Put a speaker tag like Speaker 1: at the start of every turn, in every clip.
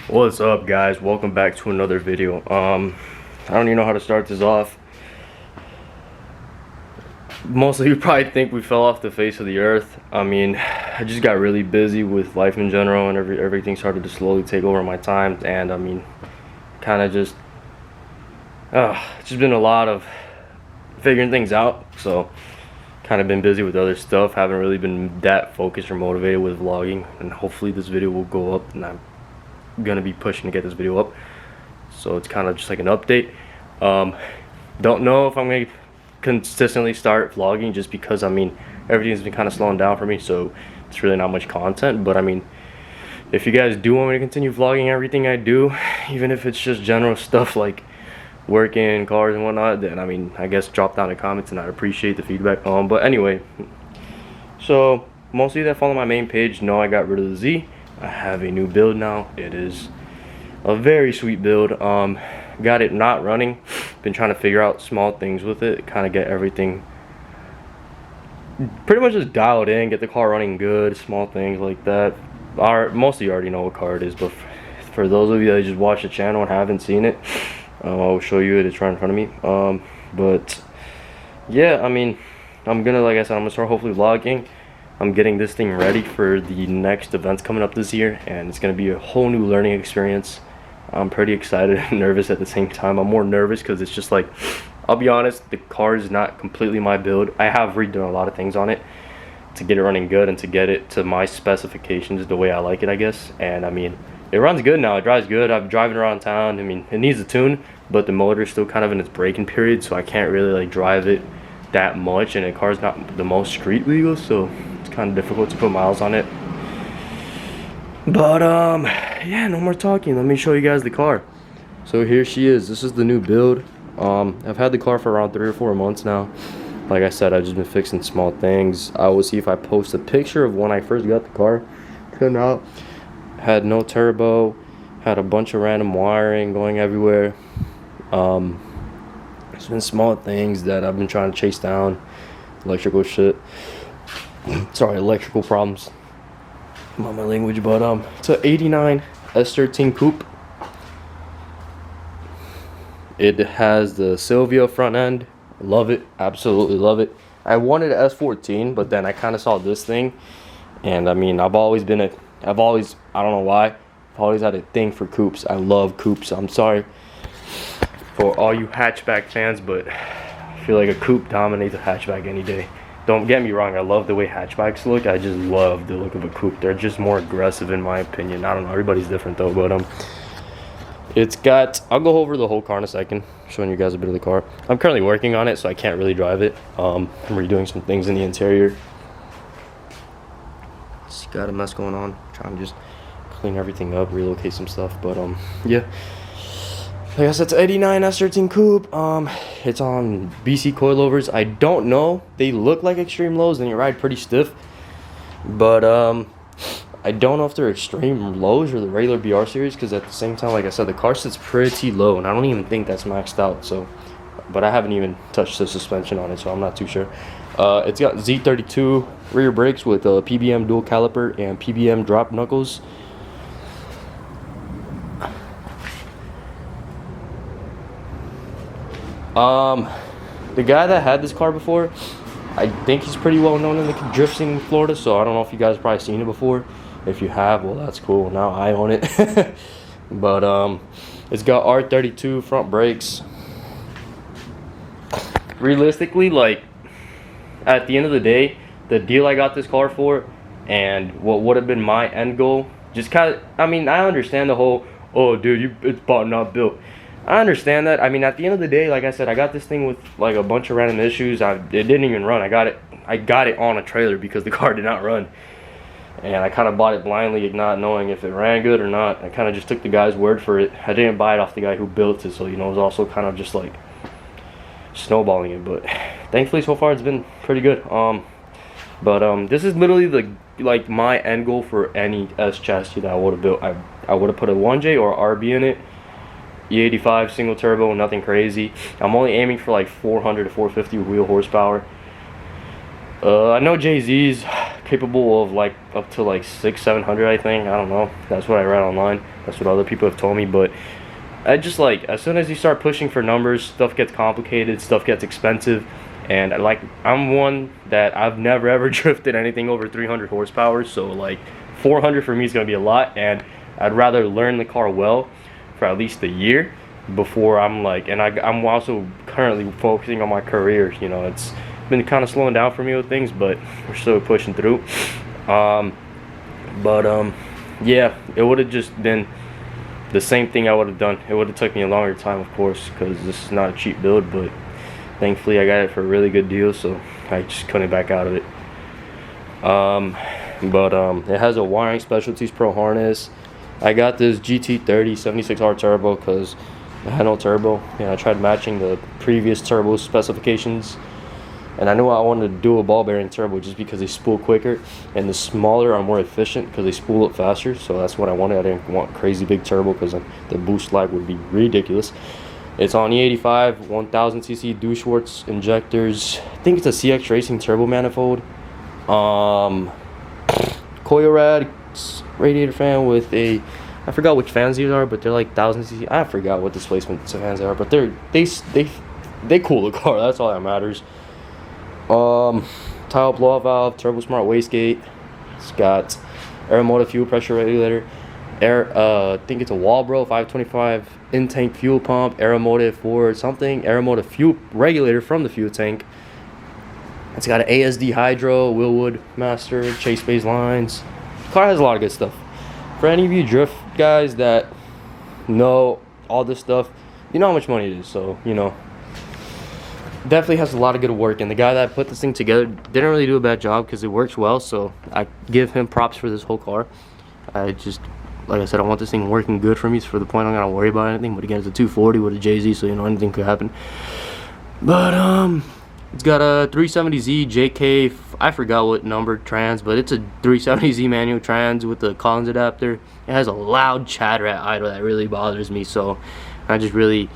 Speaker 1: What's up, guys? Welcome back to another video. I don't even know how to start this off. Most of you probably think we fell off the face of the earth. I mean, I just got really busy with life in general, and everything started to slowly take over my time. And I mean, kind of just it's just been a lot of figuring things out. So kind of been busy with other stuff. Haven't really been that focused or motivated with vlogging. And hopefully this video will go up, and I'm gonna be pushing to get this video up. So it's kind of just like an update. Don't know if I'm gonna consistently start vlogging, just because I mean everything's been kind of slowing down for me, so it's really not much content. But I mean, if you guys do want me to continue vlogging everything I do, even if it's just general stuff like working, cars and whatnot, then I mean, I guess drop down in the comments and I'd appreciate the feedback. But anyway, so most of you that follow my main page know I got rid of the Z. I have a new build now. It is a very sweet build. Got it not running. Been trying to figure out small things with it, kind of get everything pretty much just dialed in, get the car running good, small things like that. Most of you already know what car it is, but for those of you that just watch the channel and haven't seen it, I'll show you it. It's right in front of me. But yeah, I mean, I'm gonna, like I said, I'm gonna start hopefully vlogging. I'm getting this thing ready for the next events coming up this year, and it's gonna be a whole new learning experience. I'm pretty excited and nervous at the same time. I'm more nervous because it's just like, I'll be honest, the car is not completely my build. I have redone a lot of things on it to get it running good and to get it to my specifications the way I like it, I guess. And I mean, it runs good now, it drives good. I'm driving around town. I mean, it needs a tune, but the motor is still kind of in its braking period, so I can't really like drive it that much, and the car's not the most street legal, so it's kind of difficult to put miles on it. But yeah, no more talking. Let me show you guys the car. So here she is. This is the new build. I've had the car for around 3 or 4 months now. Like I said, I've just been fixing small things. I will see if I post a picture of when I first got the car. Turned out, had no turbo, had a bunch of random wiring going everywhere. It's been small things that I've been trying to chase down. Electrical shit. Sorry, electrical problems. Not my language, but it's a 89 S13 coupe. It has the Silvia front end. Love it, absolutely love it. I wanted an S14, but then I kind of saw this thing, and I mean, I don't know why, I've always had a thing for coupes. I love coupes. I'm sorry for all you hatchback fans, but I feel like a coupe dominates a hatchback any day. Don't get me wrong, I love the way hatchbacks look. I just love the look of a coupe. They're just more aggressive in my opinion. I don't know, everybody's different though, but it's got, I'll go over the whole car in a second, showing you guys a bit of the car. I'm currently working on it, so I can't really drive it. I'm redoing some things in the interior. It's got a mess going on. Trying to just clean everything up, relocate some stuff, but yeah. Like I said, it's 89 S13 coupe. It's on BC coilovers. I don't know. They look like extreme lows and you ride pretty stiff. But I don't know if they're extreme lows or the regular BR series, because at the same time, like I said, the car sits pretty low and I don't even think that's maxed out. So, but I haven't even touched the suspension on it, so I'm not too sure. It's got Z32 rear brakes with a PBM dual caliper and PBM drop knuckles. The guy that had this car before, I think he's pretty well known in the drift scene in Florida, so I don't know if you guys have probably seen it before. If you have, well, that's cool. Now I own it. But it's got R32 front brakes. Realistically, like, at the end of the day, the deal I got this car for and what would have been my end goal, just kind of, I mean, I understand the whole, oh dude, it's bought not built. I understand that. I mean, at the end of the day, like I said, I got this thing with like a bunch of random issues. It didn't even run. I got it on a trailer because the car did not run, and I kind of bought it blindly, not knowing if it ran good or not. I kind of just took the guy's word for it. I didn't buy it off the guy who built it, so you know, it was also kind of just like snowballing it. But thankfully, so far it's been pretty good. This is literally like my end goal for any S chassis that I would have built. I would have put a 1J or RB in it. E85 single turbo, nothing crazy. I'm only aiming for like 400 to 450 wheel horsepower. I know Jay-Z's capable of like up to like 600-700, I think. I don't know, that's what I read online, that's what other people have told me. But I just like, as soon as you start pushing for numbers, stuff gets complicated, stuff gets expensive. And like, I'm one that I've never ever drifted anything over 300 horsepower, so like 400 for me is going to be a lot, and I'd rather learn the car well for at least a year before I'm like, and I'm also currently focusing on my career. You know, it's been kind of slowing down for me with things, but we're still pushing through. Yeah, it would have just been the same thing I would have done. It would have took me a longer time, of course, because this is not a cheap build, but thankfully I got it for a really good deal, so I just couldn't back out of it. It has a Wiring Specialties Pro harness. I got this GT30 76R turbo because I had no turbo, and I tried matching the previous turbo specifications, and I knew I wanted to do a ball bearing turbo just because they spool quicker, and the smaller are more efficient because they spool up faster. So that's what I wanted. I didn't want crazy big turbo because the boost lag would be ridiculous. It's on E85 1000cc Duschwartz injectors. I think it's a CX Racing turbo manifold. Koyorad radiator fan with a, I forgot which fans these are, but they're like 1000cc. I forgot what displacement fans are, but they cool the car. That's all that matters. Tile blow-off valve, Turbo Smart wastegate. It's got Aeromotive fuel pressure regulator. I think it's a Walbro 525 in-tank fuel pump, Aeromotive for something, Aeromotive fuel regulator from the fuel tank. It's got an ASD hydro, Willwood master, Chase Base lines. The car has a lot of good stuff. For any of you drift guys that know all this stuff, you know how much money it is, so you know. Definitely has a lot of good work, and the guy that put this thing together didn't really do a bad job because it works well, so I give him props for this whole car. I just, like I said, I want this thing working good for me, so for the point I'm not gonna worry about anything. But again, it's a 240 with a JZ, so you know anything could happen. But it's got a 370Z JK, I forgot what number trans, but it's a 370Z manual trans with the Collins adapter. It has a loud chatter at idle that really bothers me, so I just really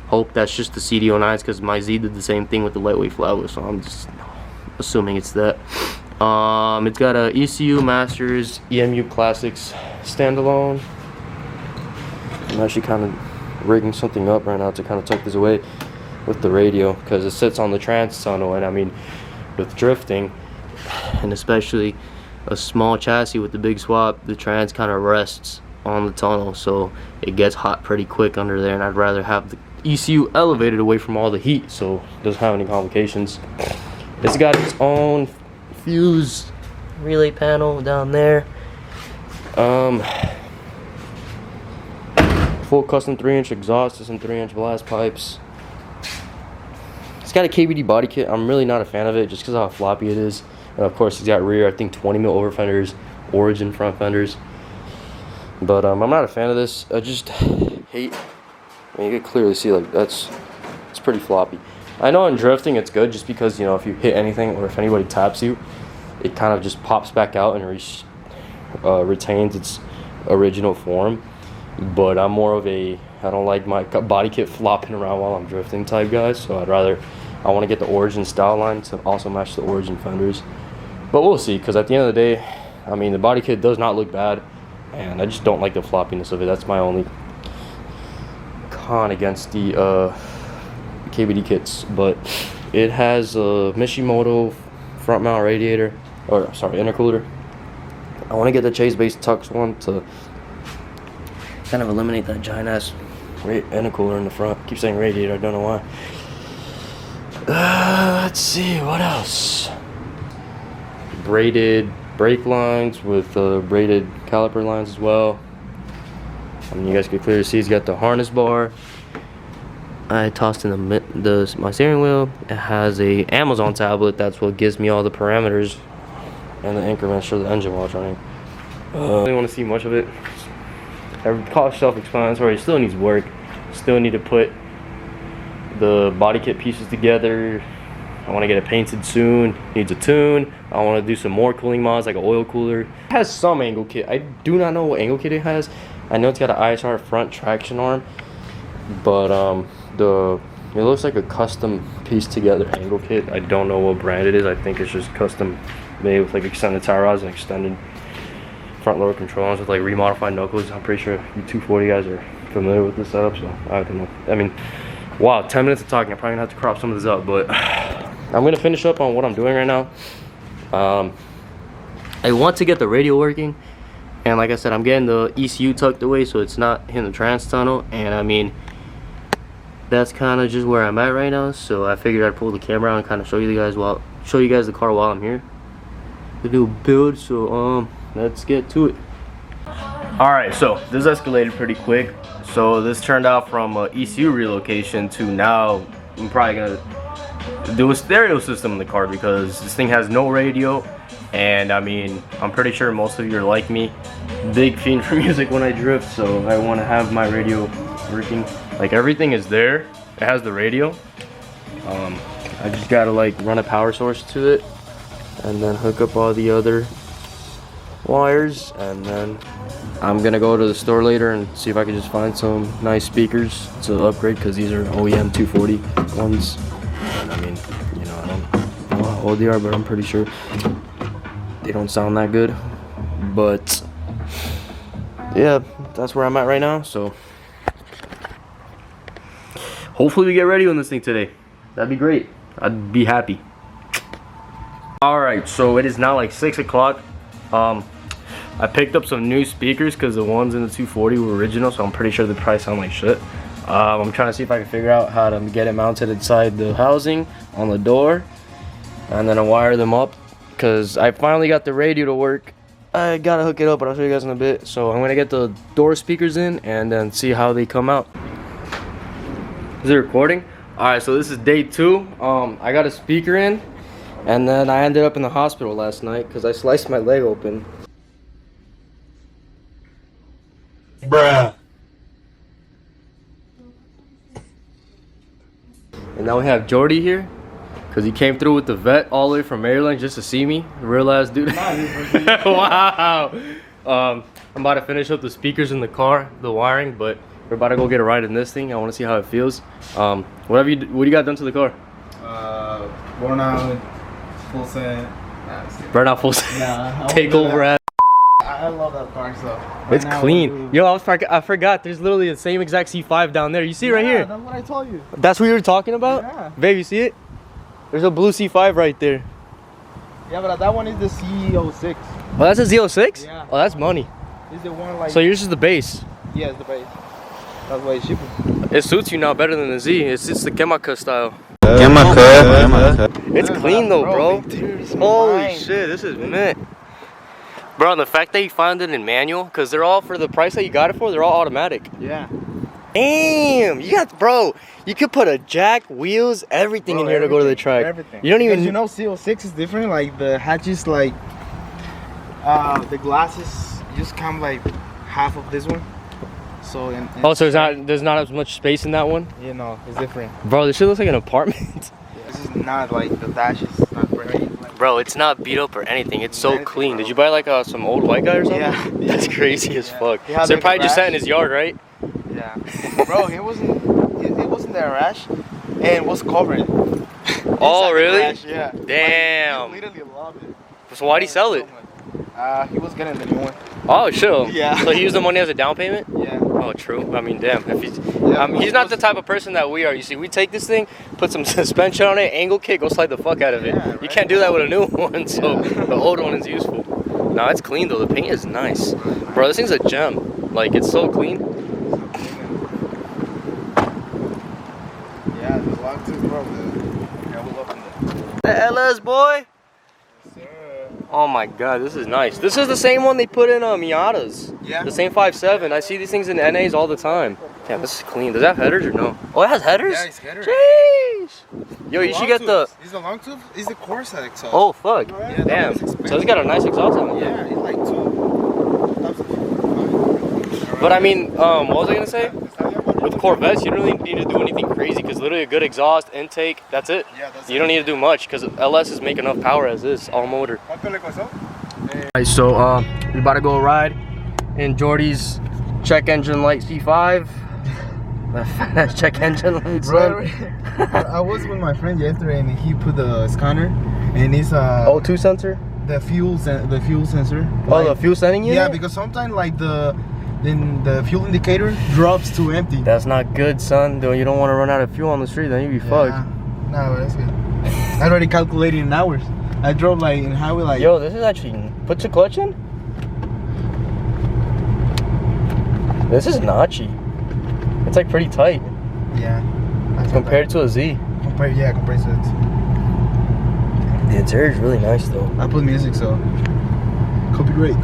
Speaker 1: hope that's just the CD09s, because my Z did the same thing with the lightweight flatwheel, so I'm just assuming it's that. It's got a ECU Masters EMU Classics standalone. I'm actually kind of rigging something up right now to kind of tuck this away with the radio, because it sits on the trans tunnel, and I mean, with drifting, and especially a small chassis with the big swap, the trans kind of rests on the tunnel, so it gets hot pretty quick under there, and I'd rather have the ECU elevated away from all the heat so it doesn't have any complications. It's got its own fuse relay panel down there. Full custom 3-inch exhaust to some 3-inch blast pipes. It's got a KBD body kit. I'm really not a fan of it just because of how floppy it is. And of course, it's got rear, I think 20 mil over fenders, Origin front fenders. But I'm not a fan of this. I just hate, I mean, you can clearly see, like, it's pretty floppy. I know in drifting it's good just because, you know, if you hit anything or if anybody taps you, it kind of just pops back out and retains its original form. But I'm more of a, I don't like my body kit flopping around while I'm drifting type guy, so I want to get the Origin style line to also match the Origin fenders. But we'll see, because at the end of the day, I mean, the body kit does not look bad, and I just don't like the floppiness of it. That's my only con against the KBD kits. But it has a Mishimoto front mount radiator, or sorry, intercooler. I want to get the Chase Base Tux one to kind of eliminate that giant ass intercooler in the front. I keep saying radiator, I don't know why. Let's see, what else? Braided brake lines with braided caliper lines as well. I mean, you guys can clearly see it's got the harness bar. I tossed in my steering wheel. It has a Amazon tablet. That's what gives me all the parameters and the increments for the engine while it's running. I don't want to see much of it. The car is self-explanatory. It still needs work. Still need to put the body kit pieces together. I want to get it painted soon. Needs a tune. I want to do some more cooling mods, like an oil cooler. It has some angle kit. I do not know what angle kit it has. I know it's got an ISR front traction arm, but it looks like a custom piece together angle kit. I don't know what brand it is. I think it's just custom made with like extended tie rods and extended front lower control arms with like remodified knuckles. I'm pretty sure you 240 guys are familiar with this setup, so I don't know. I mean, wow, 10 minutes of talking. I'm probably gonna have to crop some of this up, but I'm gonna finish up on what I'm doing right now. I want to get the radio working, and like I said, I'm getting the ECU tucked away so it's not hitting the trans tunnel, and I mean, that's kind of just where I'm at right now. So I figured I'd pull the camera out and kind of show you guys the car while I'm here. The new build, so let's get to it. Alright, so this escalated pretty quick. So this turned out from ECU relocation to now I'm probably gonna do a stereo system in the car because this thing has no radio. And I mean, I'm pretty sure most of you are like me, big fiend for music when I drift, so I want to have my radio working. Like, everything is there, it has the radio. I just gotta like run a power source to it and then hook up all the other wires, and then I'm gonna go to the store later and see if I can just find some nice speakers to upgrade, because these are OEM 240 ones. And I mean, you know, I don't know how old they are, but I'm pretty sure they don't sound that good. But yeah, that's where I'm at right now. So hopefully we get ready on this thing today. That'd be great. I'd be happy. Alright, so it is now like 6 o'clock. I picked up some new speakers because the ones in the 240 were original, so I'm pretty sure they probably sound like shit. I'm trying to see if I can figure out how to get it mounted inside the housing on the door, and then I wire them up because I finally got the radio to work. I gotta hook it up, but I'll show you guys in a bit. So I'm gonna get the door speakers in and then see how they come out. Is it recording? Alright, so this is day 2. I got a speaker in, and then I ended up in the hospital last night because I sliced my leg open. Bruh. And now we have Jordy here because he came through with the vet all the way from Maryland just to see me. Real ass dude. Wow. I'm about to finish up the speakers in the car, the wiring, but we're about to go get a ride in this thing. I want to see how it feels. What do you got done to the car?
Speaker 2: Burn out, full set.
Speaker 1: Burn out, full set.
Speaker 2: Nah,
Speaker 1: take over at.
Speaker 2: I love that car, so.
Speaker 1: It's clean. Yo, I forgot. There's literally the same exact C5 down there. You see it right here?
Speaker 2: That's what I told you.
Speaker 1: That's what you were talking about?
Speaker 2: Yeah.
Speaker 1: Babe, you see it? There's a blue C5 right there.
Speaker 2: Yeah, but that one is the C06.
Speaker 1: Oh, that's a Z06?
Speaker 2: Yeah.
Speaker 1: Oh, that's money.
Speaker 2: Is the one like.
Speaker 1: So yours is the base.
Speaker 2: Yeah, it's the base. That's why it's cheaper.
Speaker 1: It suits you now better than the Z. It's the Kemaka style. It's clean though, bro. Holy shit, this is mint. Bro, the fact that you found it in manual, because they're all, for the price that you got it for, they're all automatic.
Speaker 2: Yeah.
Speaker 1: Damn, you could put a jack, wheels, everything in here to go to the track.
Speaker 2: Everything.
Speaker 1: You don't even.
Speaker 2: Because you know C06 is different. Like the hatches, like the glasses just come like half of this one. So
Speaker 1: Oh, so there's not as much space in that one.
Speaker 2: You know, it's different.
Speaker 1: Bro, this shit looks like an apartment.
Speaker 2: This is not like the dash is not very.
Speaker 1: Bro, it's not beat up or anything. It's so clean. Did you buy like some old white guy or something?
Speaker 2: Yeah.
Speaker 1: That's crazy as fuck.
Speaker 2: So
Speaker 1: they're probably just sat in his yard, right?
Speaker 2: Yeah. Bro, it wasn't there, Rash, and it was covered.
Speaker 1: Oh, really?
Speaker 2: Garage, yeah.
Speaker 1: Damn.
Speaker 2: Like, he literally loved it.
Speaker 1: So why'd he sell it?
Speaker 2: He was getting the new one.
Speaker 1: Oh, chill.
Speaker 2: Yeah.
Speaker 1: So he used the money as a down payment?
Speaker 2: Yeah.
Speaker 1: Oh, true. I mean, damn. If he's not the type of person that we are. You see, we take this thing, put some suspension on it, angle kick, go slide the fuck out of it.
Speaker 2: Yeah, right.
Speaker 1: You can't do that with a new one, so the old one is useful. No, it's clean though. The paint is nice. Bro, this thing's a gem. Like, it's so clean.
Speaker 2: Yeah, the lock too, bro. Yeah, we'll open it.
Speaker 1: The LS, boy.
Speaker 2: Yes, sir.
Speaker 1: Oh my god, this is nice. This is the same one they put in Miatas.
Speaker 2: Yeah.
Speaker 1: The same 5.7. I see these things in NAs all the time. Damn, this is clean. Does that have headers or no? Oh, it has headers?
Speaker 2: Yeah, it's headers.
Speaker 1: Jeez. Yo, you should get the...
Speaker 2: Is the long tube? Is the Corsa exhaust?
Speaker 1: Oh, fuck.
Speaker 2: Yeah,
Speaker 1: Damn. So it's got a nice exhaust on it.
Speaker 2: Yeah, it's like 2.
Speaker 1: But I mean, what was I gonna say? With Corvettes, you don't really need to do anything crazy because literally a good exhaust, intake, that's it.
Speaker 2: Yeah, that's
Speaker 1: you don't need to do much because LS is making enough power as is, all motor. Alright, so we about to go ride in Jordy's check engine light C5. That check engine light.
Speaker 2: I was with my friend yesterday and he put the scanner and it's
Speaker 1: O2 sensor?
Speaker 2: the fuel sensor.
Speaker 1: Oh, the fuel sending unit?
Speaker 2: Yeah, because sometimes like the fuel indicator drops to empty.
Speaker 1: That's not good, son. Though you don't want to run out of fuel on the street, then you'd be fucked.
Speaker 2: No, that's good. I already calculated in hours. I drove like in highway like.
Speaker 1: Yo, this is actually. Put your clutch in. This is notchy. It's like pretty tight.
Speaker 2: Yeah.
Speaker 1: Compared to a Z.
Speaker 2: Compared to it.
Speaker 1: The interior is really nice though.
Speaker 2: I put music, so copyright.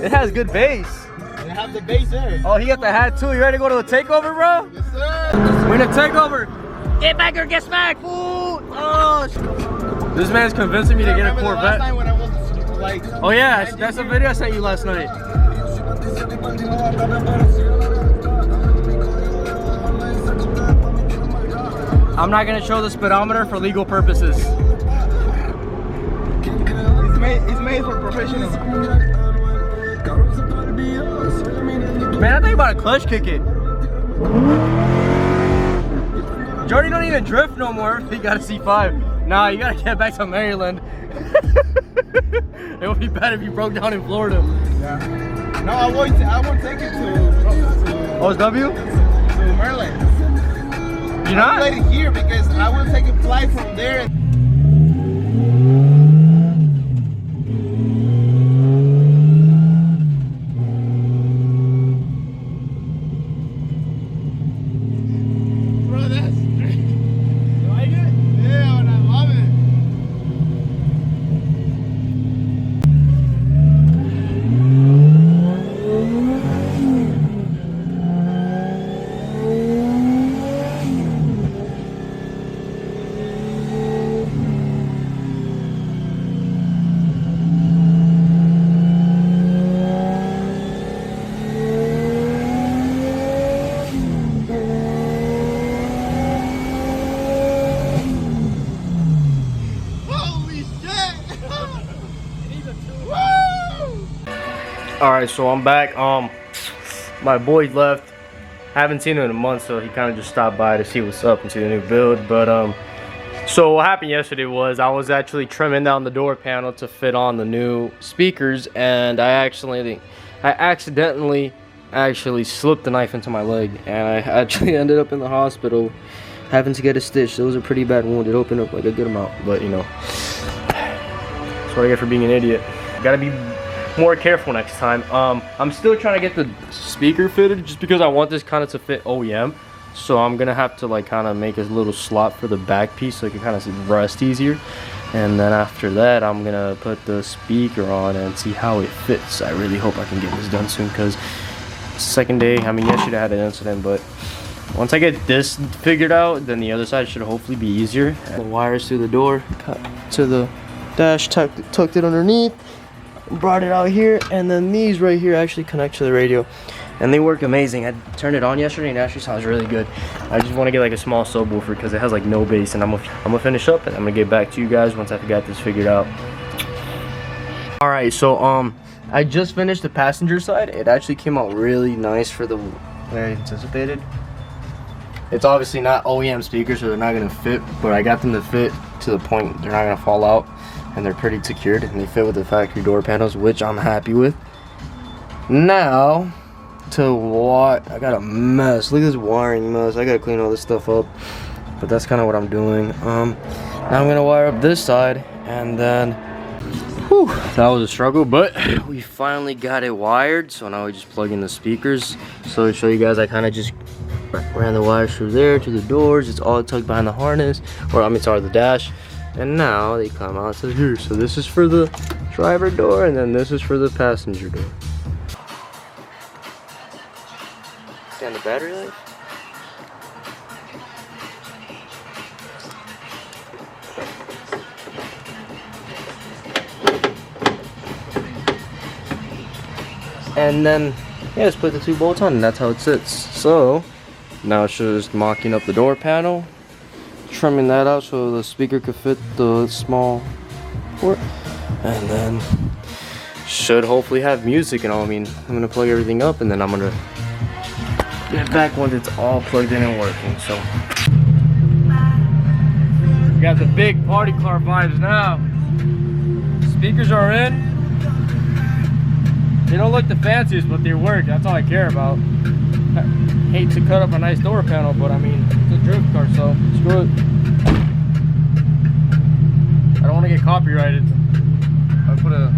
Speaker 1: It has good bass.
Speaker 2: They have the bass there.
Speaker 1: Oh, he got the hat too. You ready to go to the takeover, bro?
Speaker 2: Yes, sir.
Speaker 1: We're in a takeover. Get back or get smacked, fool! Oh, this man's convincing me to get a Corvette.
Speaker 2: Last time when I was like.
Speaker 1: Oh yeah, that's a video I sent you last night. I'm not gonna show the speedometer for legal purposes.
Speaker 2: It's made for professionals.
Speaker 1: Man, I think about a clutch kick it. Jordy don't even drift no more. He got a C5. Nah, you gotta get back to Maryland. It would be bad if you broke down in Florida.
Speaker 2: Yeah. No, I won't take it to
Speaker 1: OSW?
Speaker 2: To Maryland.
Speaker 1: You're not?
Speaker 2: I it here because I will take a flight from there. Bro, that's great. You like it? Yeah, and I love it.
Speaker 1: Alright, so I'm back. My boy left. Haven't seen him in a month, so he kind of just stopped by to see what's up and see the new build. But so what happened yesterday was I was actually trimming down the door panel to fit on the new speakers, and I accidentally slipped the knife into my leg, and I actually ended up in the hospital having to get a stitch. It was a pretty bad wound. It opened up like a good amount, but you know, that's what I get for being an idiot. Gotta be more careful next time. I'm still trying to get the speaker fitted just because I want this kind of to fit OEM. So I'm gonna have to like kind of make a little slot for the back piece so it can kind of rest easier. And then after that, I'm gonna put the speaker on and see how it fits. I really hope I can get this done soon because second day, I mean yesterday I had an incident, but once I get this figured out, then the other side should hopefully be easier. The wires through the door, cut to the dash, tucked it underneath, brought it out here, and then these right here actually connect to the radio, and they work amazing. I turned it on yesterday and it actually sounds really good. I just want to get like a small subwoofer because it has like no bass, and I'm gonna finish up and I'm gonna get back to you guys once I've got this figured out. All right, so I just finished the passenger side. It actually came out really nice for the way I anticipated. It's obviously not OEM speakers, so they're not gonna fit, but I got them to fit to the point they're not gonna fall out, and they're pretty secured, and they fit with the factory door panels, which I'm happy with. Now, to what? I got a mess. Look at this wiring mess. I gotta clean all this stuff up, but that's kind of what I'm doing. Now I'm gonna wire up this side, and then, whew, that was a struggle, but we finally got it wired. So now we just plug in the speakers. So to show you guys, I kind of just ran the wires through there to the doors. It's all tucked behind the harness, or I mean, sorry, the dash. And now they come out to here. So this is for the driver door, and then this is for the passenger door. And the battery life. And then, yeah, just put the two bolts on, and that's how it sits. So now it's just mocking up the door panel, trimming that out so the speaker could fit the small port, and then should hopefully have music and all. I mean, I'm gonna plug everything up, and then I'm gonna get it back once it's all plugged in and working. So We got the big party car vibes now. Speakers are in. They don't look the fanciest, but they work. That's all I care about. I hate to cut up a nice door panel, but I mean, it's a drift car, so screw it. I don't want to get copyrighted. I put a